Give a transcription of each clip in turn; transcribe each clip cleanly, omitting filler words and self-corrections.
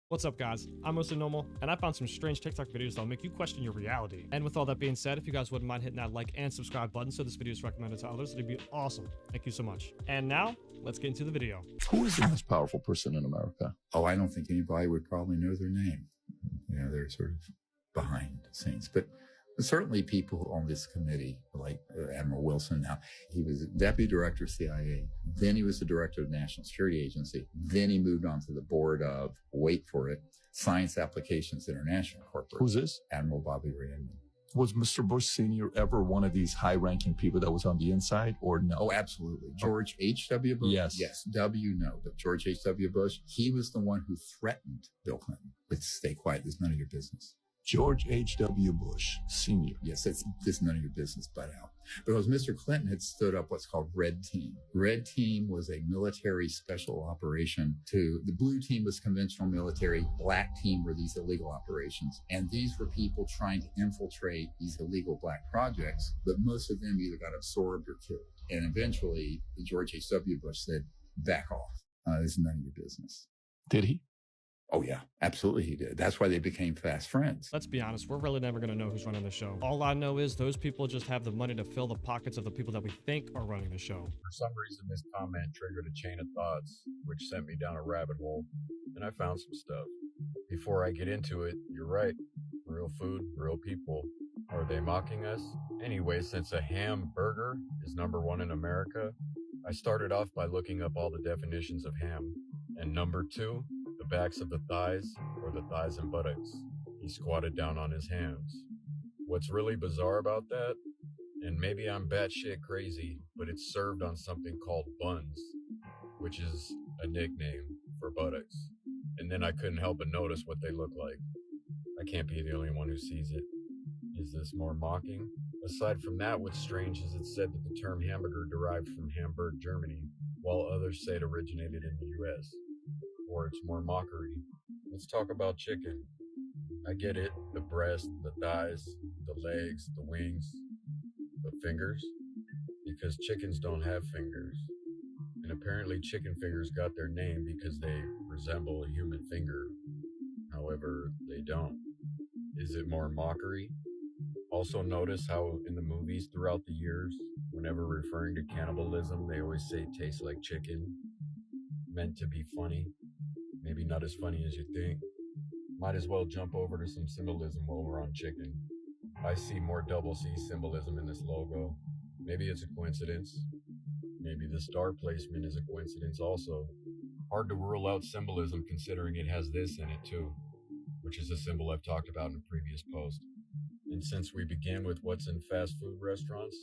What's up, guys? I'm Mostly Normal, and I found some strange TikTok videos that'll make you question your reality. And with all that being said, if you guys wouldn't mind hitting that like and subscribe button so this video is recommended to others, it'd be awesome. Thank you so much. And now, let's get into the video. Who is the most powerful person in America? Oh, I don't think anybody would probably know their name. You know, they're sort of behind the scenes. But certainly people on this committee, like Admiral Wilson now, he was deputy director of CIA. Then he was the director of the National Security Agency. Then he moved on to the board of, wait for it, Science Applications International Corporation. Who's this? Admiral Bobby Ray Inman. Was Mr. Bush Sr. ever one of these high-ranking people that was on the inside, or no? Oh, absolutely. George H.W. Bush? Yes. Yes. W, no. But George H.W. Bush, he was the one who threatened Bill Clinton with stay quiet, there's none of your business. George H.W. Bush Sr. Yes, it's none of your business, butt out. Because Mr. Clinton had stood up what's called Red Team. Red Team was a military special operation the blue team was conventional military, black team were these illegal operations. And these were people trying to infiltrate these illegal black projects, but most of them either got absorbed or killed. And eventually, George H.W. Bush said, back off. This is none of your business. Did he? Oh, yeah, absolutely he did. That's why they became fast friends. Let's be honest, we're really never going to know who's running the show. All I know is those people just have the money to fill the pockets of the people that we think are running the show. For some reason, this comment triggered a chain of thoughts, which sent me down a rabbit hole, and I found some stuff. Before I get into it, you're right. Real food, real people. Are they mocking us? Anyway, since a hamburger is #1 in America, I started off by looking up all the definitions of ham. And #2, the backs of the thighs, or the thighs and buttocks. He squatted down on his hams. What's really bizarre about that, and maybe I'm batshit crazy, but it's served on something called buns, which is a nickname for buttocks. And then I couldn't help but notice what they look like. I can't be the only one who sees it. Is this more mocking? Aside from that, what's strange is it's said that the term hamburger derived from Hamburg, Germany, while others say it originated in the US. Or it's more mockery. Let's talk about chicken. I get it, the breast, the thighs, the legs, the wings, the fingers, because chickens don't have fingers. And apparently chicken fingers got their name because they resemble a human finger. However, they don't. Is it more mockery? Also notice how in the movies throughout the years, whenever referring to cannibalism, they always say it tastes like chicken. Meant to be funny. Maybe not as funny as you think. Might as well jump over to some symbolism while we're on chicken. I see more double C symbolism in this logo. Maybe it's a coincidence. Maybe the star placement is a coincidence also. Hard to rule out symbolism considering it has this in it too, which is a symbol I've talked about in a previous post. And since we begin with what's in fast food restaurants,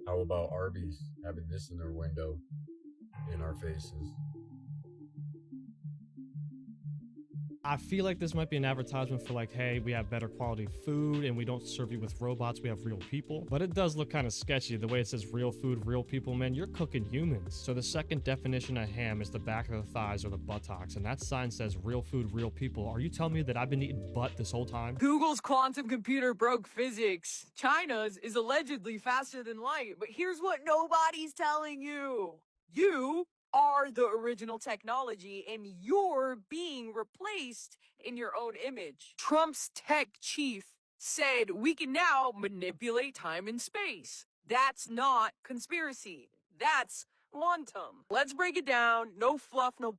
how about Arby's having this in their window, in our faces? I feel like this might be an advertisement for like, hey, we have better quality food and we don't serve you with robots, we have real people. But it does look kind of sketchy the way it says real food, real people, man. You're cooking humans. So the second definition of ham is the back of the thighs or the buttocks, and that sign says real food, real people. Are you telling me that I've been eating butt this whole time? Google's quantum computer broke physics. China's is allegedly faster than light, but here's what nobody's telling you. You are the original technology, and you're being replaced in your own image. Trump's tech chief said we can now manipulate time and space. That's not conspiracy. That's quantum. Let's break it down. No fluff, no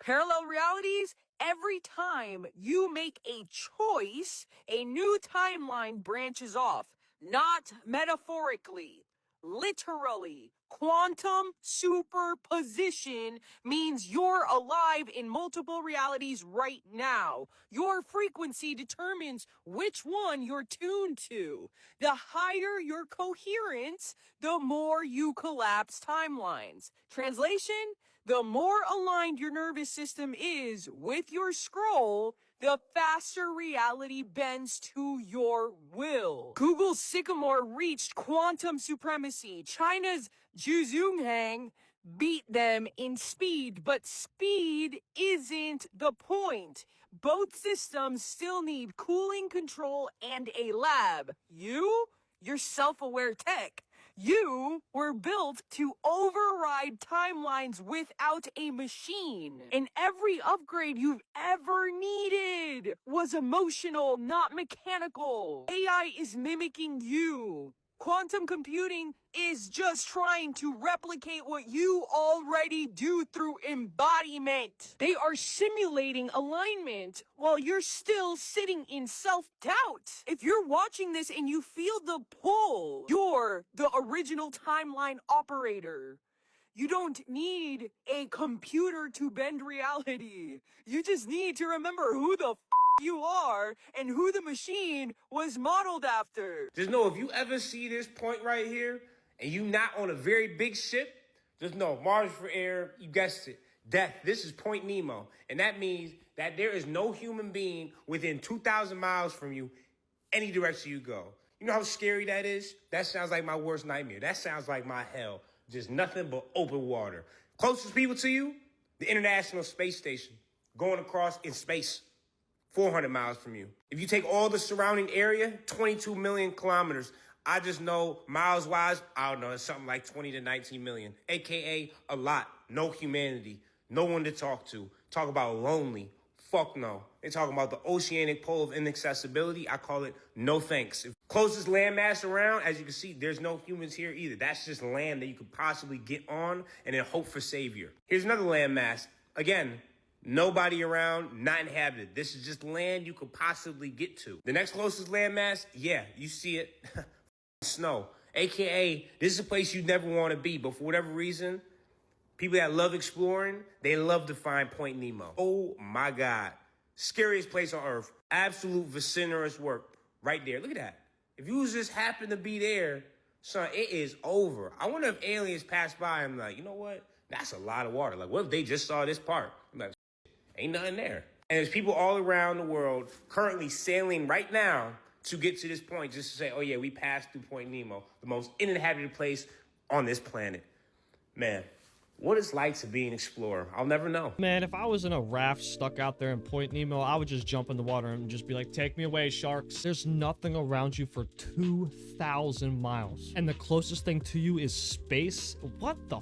parallel realities. Every time you make a choice, a new timeline branches off. Not metaphorically. Literally, quantum superposition means you're alive in multiple realities right now. Your frequency determines which one you're tuned to. The higher your coherence, the more you collapse timelines. Translation? The more aligned your nervous system is with your scroll, the faster reality bends to your will. Google's Sycamore reached quantum supremacy. China's Zhuzhonghang beat them in speed, but speed isn't the point. Both systems still need cooling control and a lab. You're self-aware tech. You were built to override timelines without a machine. And every upgrade you've ever needed was emotional, not mechanical. AI is mimicking you. Quantum computing is just trying to replicate what you already do through embodiment. They are simulating alignment while you're still sitting in self-doubt. If you're watching this and you feel the pull, you're the original timeline operator. You don't need a computer to bend reality. You just need to remember who the you are and who the machine was modeled after. Just know if you ever see this point right here and you not on a very big ship, just know Margin for error, you guessed it, death. This is Point Nemo. And that means that there is no human being within 2,000 miles from you, any direction you go. You know how scary that is? That sounds like my worst nightmare. That sounds like my hell. Just nothing but open water. Closest people to you, the International Space Station, going across in space, 400 miles from you. If you take all the surrounding area, 22 million kilometers, I just know miles-wise, I don't know, it's something like 20 to 19 million, AKA a lot. No humanity, no one to talk to. Talk about lonely. Fuck no. They talking about the oceanic pole of inaccessibility. I call it no thanks. Closest landmass around, as you can see, there's no humans here either. That's just land that you could possibly get on and then hope for savior. Here's another landmass. Again, nobody around, not inhabited. This is just land you could possibly get to. The next closest landmass, yeah, you see it. Snow. AKA, this is a place you never want to be, but for whatever reason, people that love exploring, they love to find Point Nemo. Oh my God. Scariest place on Earth. Absolute vicinous work right there. Look at that. If you just happen to be there, son, it is over. I wonder if aliens pass by and like, you know what? That's a lot of water. Like, what if they just saw this part? I'm like, ain't nothing there. And there's people all around the world currently sailing right now to get to this point just to say, oh yeah, we passed through Point Nemo, the most uninhabited place on this planet. Man, what it's like to be an explorer, I'll never know. Man, if I was in a raft stuck out there in Point Nemo, I would just jump in the water and just be like, take me away, sharks. There's nothing around you for 2,000 miles. And the closest thing to you is space? What the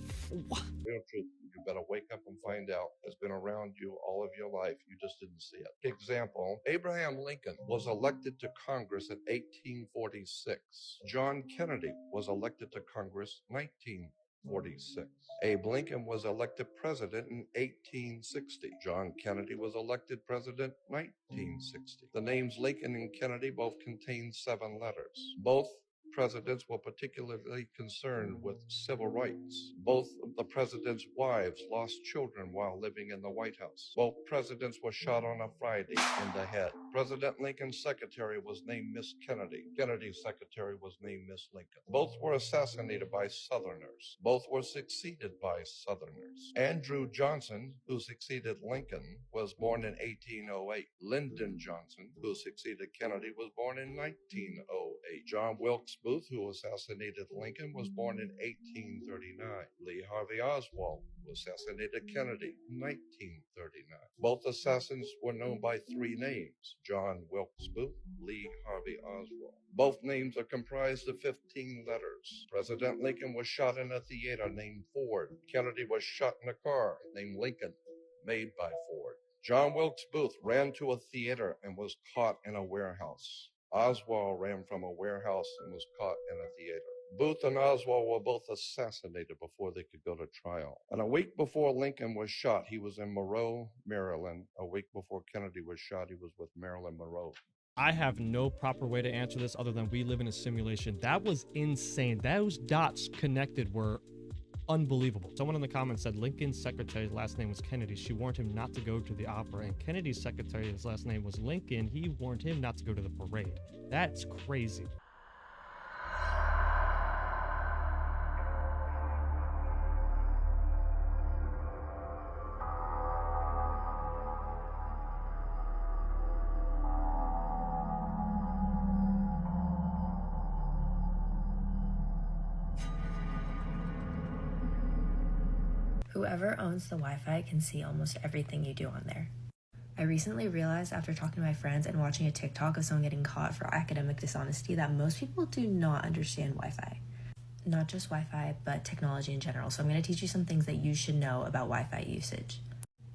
what? Real truth, you better wake up and find out, has been around you all of your life. You just didn't see it. Example, Abraham Lincoln was elected to Congress in 1846. John Kennedy was elected to Congress 1946. Abe Lincoln was elected president in 1860. John Kennedy was elected president 1960. The names Lincoln and Kennedy both contain 7 letters. Both presidents were particularly concerned with civil rights. Both of the president's wives lost children while living in the White House. Both presidents were shot on a Friday in the head. President Lincoln's secretary was named Miss Kennedy. Kennedy's secretary was named Miss Lincoln. Both were assassinated by Southerners. Both were succeeded by Southerners. Andrew Johnson, who succeeded Lincoln, was born in 1808. Lyndon Johnson, who succeeded Kennedy, was born in 1908. John Wilkes Booth, who assassinated Lincoln, was born in 1839. Lee Harvey Oswald, who assassinated Kennedy in 1939. Both assassins were known by 3 names: John Wilkes Booth, Lee Harvey Oswald. Both names are comprised of 15 letters. President Lincoln was shot in a theater named Ford. Kennedy was shot in a car named Lincoln, made by Ford. John Wilkes Booth ran to a theater and was caught in a warehouse. Oswald ran from a warehouse and was caught in a theater. Booth and Oswald were both assassinated before they could go to trial. And a week before Lincoln was shot, he was in Monroe, Maryland. A week before Kennedy was shot, he was with Marilyn Monroe. I have no proper way to answer this other than we live in a simulation. That was insane. Those dots connected were unbelievable. Someone in the comments said Lincoln's secretary's last name was Kennedy. She warned him not to go to the opera. And Kennedy's secretary's last name was Lincoln. He warned him not to go to the parade. That's crazy. Whoever owns the Wi-Fi can see almost everything you do on there. I recently realized after talking to my friends and watching a TikTok of someone getting caught for academic dishonesty that most people do not understand Wi-Fi. not just Wi-Fi, but technology in general. So I'm going to teach you some things that you should know about Wi-Fi usage.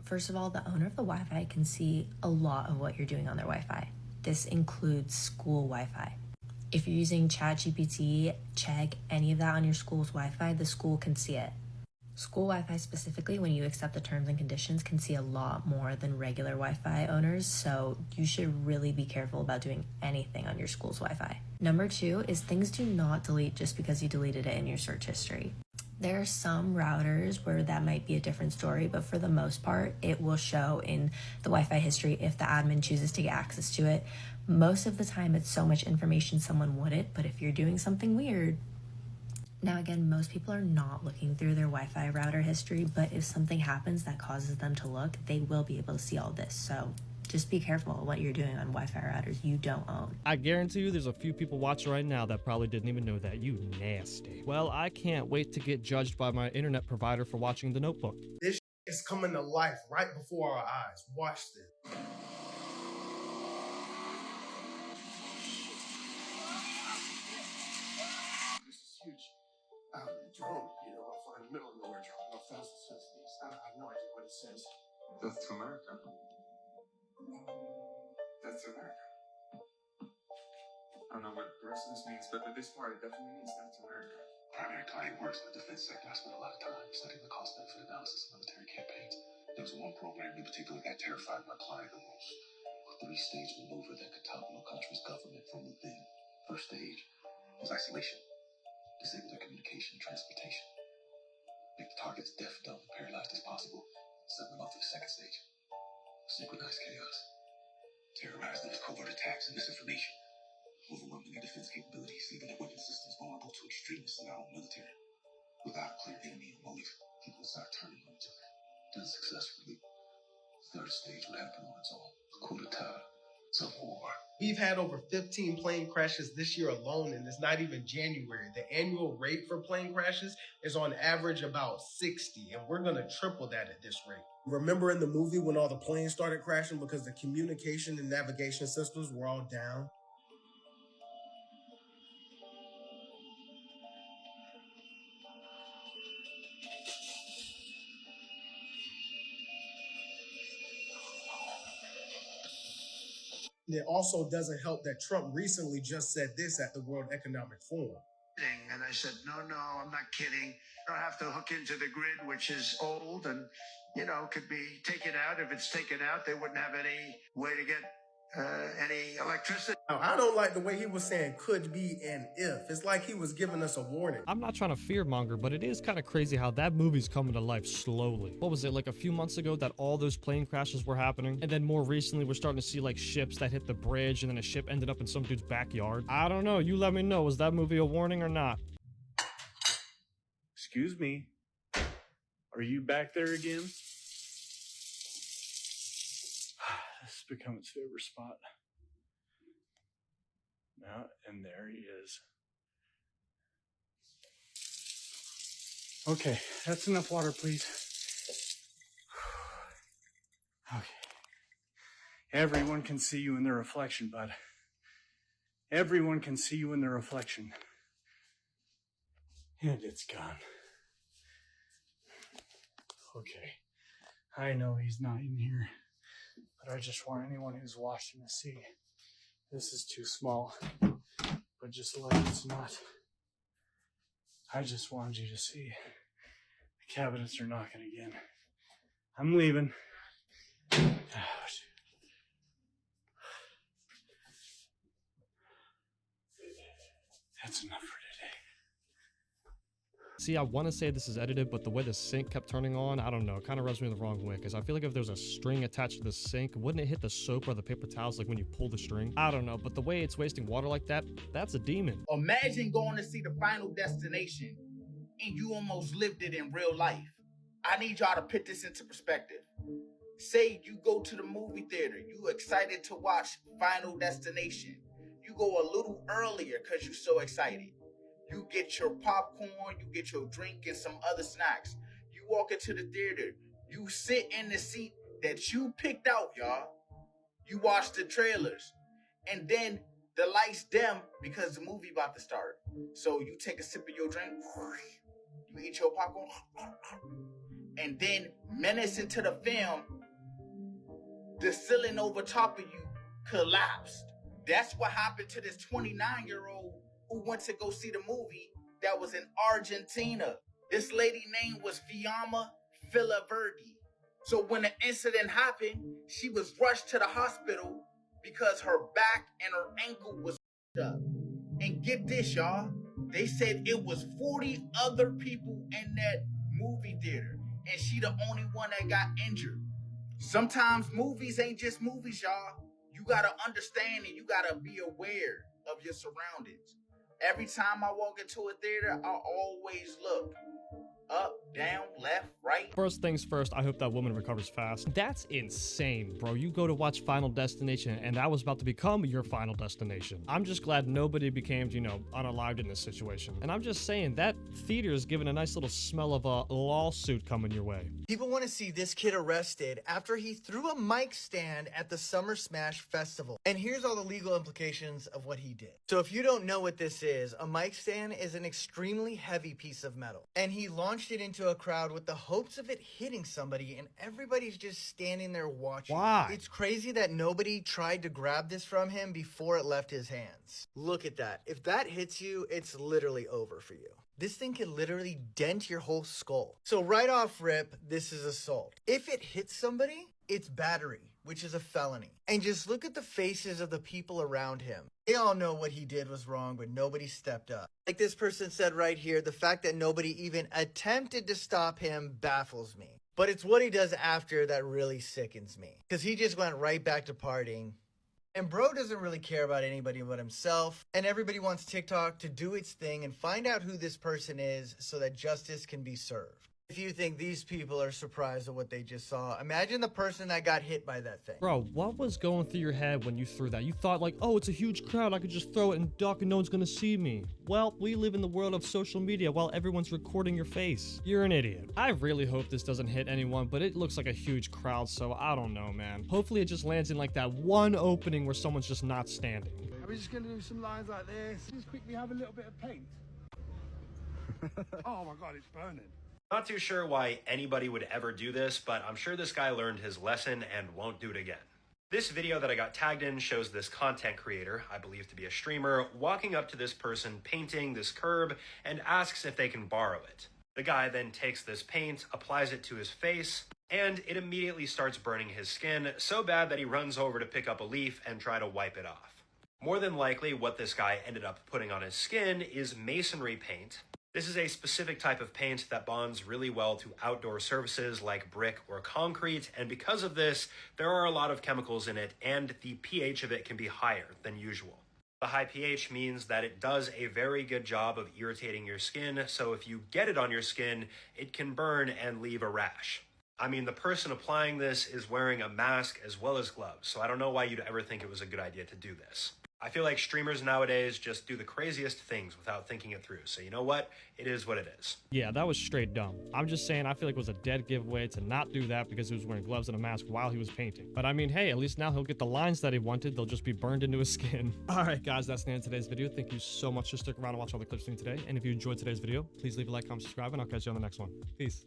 First of all, the owner of the Wi-Fi can see a lot of what you're doing on their Wi-Fi. This includes school Wi-Fi. If you're using ChatGPT, Chegg, any of that on your school's Wi-Fi, the school can see it. School Wi-Fi specifically, when you accept the terms and conditions, can see a lot more than regular Wi-Fi owners, so you should really be careful about doing anything on your school's Wi-Fi. Number 2 is things do not delete just because you deleted it in your search history. There are some routers where that might be a different story, but for the most part, it will show in the Wi-Fi history if the admin chooses to get access to it. Most of the time, it's so much information someone wouldn't, but if you're doing something weird. Now again, most people are not looking through their Wi-Fi router history, but if something happens that causes them to look, they will be able to see all this. So just be careful what you're doing on Wi-Fi routers you don't own. I guarantee you there's a few people watching right now that probably didn't even know that. You nasty. Well, I can't wait to get judged by my internet provider for watching The Notebook. This is coming to life right before our eyes. Watch this. This is huge. Drone, I'll find the middle of nowhere drone. No fast it says these. I have no idea what it says. Death to America. Death to America. I don't know what the rest of this means, but this part it definitely means death to America. Primary client works in the defense sector. I spent a lot of time studying the cost-benefit analysis of military campaigns. There was one program in particular that terrified my client the most. A 3-stage maneuver that could topple a country's government from within. First stage was isolation. Disable their communication and transportation. Make the targets deaf, dumb, and paralyzed as possible. Send them off to the second stage. Synchronized chaos. Terrorize them with covert attacks and misinformation. Overwhelming their defense capabilities, leaving their weapon systems vulnerable to extremists in our own military. Without a clear enemy or motive, people start turning on each other. Done successfully. Third stage would happen on its own. Coup d'etat. Civil war. We've had over 15 plane crashes this year alone, and it's not even January. The annual rate for plane crashes is on average about 60, and we're going to triple that at this rate. Remember in the movie when all the planes started crashing because the communication and navigation systems were all down? It also doesn't help that Trump recently just said this at the World Economic Forum. And I said, no, I'm not kidding. I don't have to hook into the grid, which is old and, could be taken out. If it's taken out, they wouldn't have any way to get any electricity. Now, I don't like the way he was saying could be and if. It's like he was giving us a warning. I'm not trying to fearmonger, but it is kind of crazy how that movie's coming to life slowly. What was it, like a few months ago that all those plane crashes were happening? And then more recently, we're starting to see like ships that hit the bridge and then a ship ended up in some dude's backyard. I don't know. You let me know. Was that movie a warning or not? Excuse me. Are you back there again? This has become its favorite spot. Now, and there he is. Okay, that's enough water, please. Okay. Everyone can see you in their reflection, bud. Everyone can see you in their reflection. And it's gone. Okay. I know he's not in here, but I just want anyone who's watching to see. This is too small, but just like it's not. I just wanted you to see. The cabinets are knocking again. I'm leaving. Ouch. That's enough for today. See, I want to say this is edited, but the way the sink kept turning on, I don't know, it kind of rubs me the wrong way, because I feel like if there's a string attached to the sink, wouldn't it hit the soap or the paper towels like when you pull the string? I don't know, but the way it's wasting water like that, that's a demon. Imagine going to see the Final Destination and you almost lived it in real life. I need y'all to put this into perspective. Say you go to the movie theater, you excited to watch Final Destination. You go a little earlier because you're so excited. You get your popcorn, you get your drink and some other snacks. You walk into the theater, you sit in the seat that you picked out, y'all. You watch the trailers. And then The lights dim because the movie about to start. So you take a sip of your drink, you eat your popcorn, and then minutes into the film, the ceiling over top of you collapsed. That's what happened to this 29-year-old who went to go see the movie that was in Argentina. This lady name was Fiamma Filaverdi. So when the incident happened, she was rushed to the hospital because her back and her ankle was up. And get this, y'all. They said it was 40 other people in that movie theater, and she the only one that got injured. Sometimes movies ain't just movies, y'all. You gotta understand and you gotta be aware of your surroundings. Every time I walk into a theater, I always look up, down, left, right. First things first, I hope that woman recovers fast. That's insane, bro. You go to watch Final Destination, and that was about to become your Final Destination. I'm just glad nobody became, you know, unalived in this situation. And I'm just saying, that theater is giving a nice little smell of a lawsuit coming your way. People want to see this kid arrested after he threw a mic stand at the Summer Smash Festival. And here's all the legal implications of what he did. So if you don't know what this is, a mic stand is an extremely heavy piece of metal. And he launched it into a crowd with the hopes of it hitting somebody, and everybody's just standing there watching. Why? It's crazy that nobody tried to grab this from him before it left his hands. Look at that. If that hits you, it's literally over for you. This thing can literally dent your whole skull. So right off rip, this is assault. If it hits somebody, it's battery, which is a felony. And just look at the faces of the people around him. They all know what he did was wrong, but nobody stepped up. Like this person said right here, the fact that nobody even attempted to stop him baffles me. But it's what he does after that really sickens me. Because he just went right back to partying. And bro doesn't really care about anybody but himself. And everybody wants TikTok to do its thing and find out who this person is so that justice can be served. If you think these people are surprised at what they just saw, imagine the person that got hit by that thing. Bro, what was going through your head when you threw that? You thought like, oh, it's a huge crowd, I could just throw it and duck and no one's gonna see me. Well, we live in the world of social media while everyone's recording your face. You're an idiot. I really hope this doesn't hit anyone, but it looks like a huge crowd, so I don't know, man. Hopefully it just lands in like that one opening where someone's just not standing. Are we just gonna do some lines like this? Just quickly have a little bit of paint. Oh my god, it's burning. Not too sure why anybody would ever do this, but I'm sure this guy learned his lesson and won't do it again. This video that I got tagged in shows this content creator, I believe to be a streamer, walking up to this person painting this curb and asks if they can borrow it. The guy then takes this paint, applies it to his face, and it immediately starts burning his skin so bad that he runs over to pick up a leaf and try to wipe it off. More than likely, what this guy ended up putting on his skin is masonry paint. This is a specific type of paint that bonds really well to outdoor surfaces like brick or concrete, and because of this, there are a lot of chemicals in it, and the pH of it can be higher than usual. The high pH means that it does a very good job of irritating your skin, so if you get it on your skin, it can burn and leave a rash. I mean, the person applying this is wearing a mask as well as gloves, so I don't know why you'd ever think it was a good idea to do this. I feel like streamers nowadays just do the craziest things without thinking it through. So you know what? It is what it is. Yeah, that was straight dumb. I'm just saying I feel like it was a dead giveaway to not do that because he was wearing gloves and a mask while he was painting. But I mean, hey, at least now he'll get the lines that he wanted. They'll just be burned into his skin. All right, guys, that's the end of today's video. Thank you so much for sticking around and watch all the clips from me today. And if you enjoyed today's video, please leave a like, comment, subscribe, and I'll catch you on the next one. Peace.